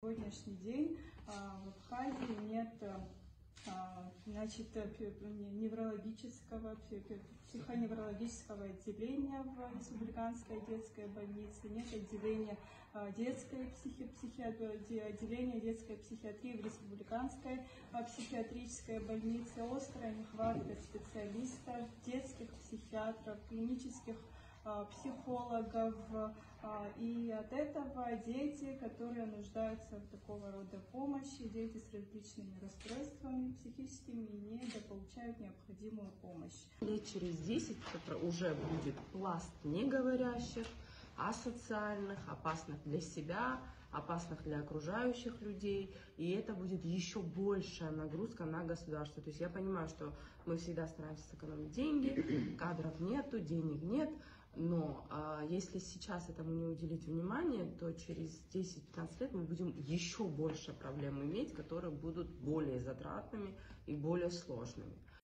сегодняшний день в Абхазии нет неврологического, психоневрологического отделения в республиканской детской больнице, нет отделения отделения детской психиатрии в республиканской психиатрической больнице, острая нехватка специалистов, детских психиатров, клинических психологов, и от этого дети, которые нуждаются в такого рода помощи, дети с различными расстройствами психическими, недополучают необходимую помощь. Лет через 10 уже будет пласт неговорящих, асоциальных, опасных для себя, опасных для окружающих людей, и это будет еще большая нагрузка на государство. То есть я понимаю, что мы всегда стараемся сэкономить деньги, кадров нету, денег нет, но если сейчас этому не уделить внимание, то через 10-15 лет мы будем еще больше проблем иметь, которые будут более затратными и более сложными.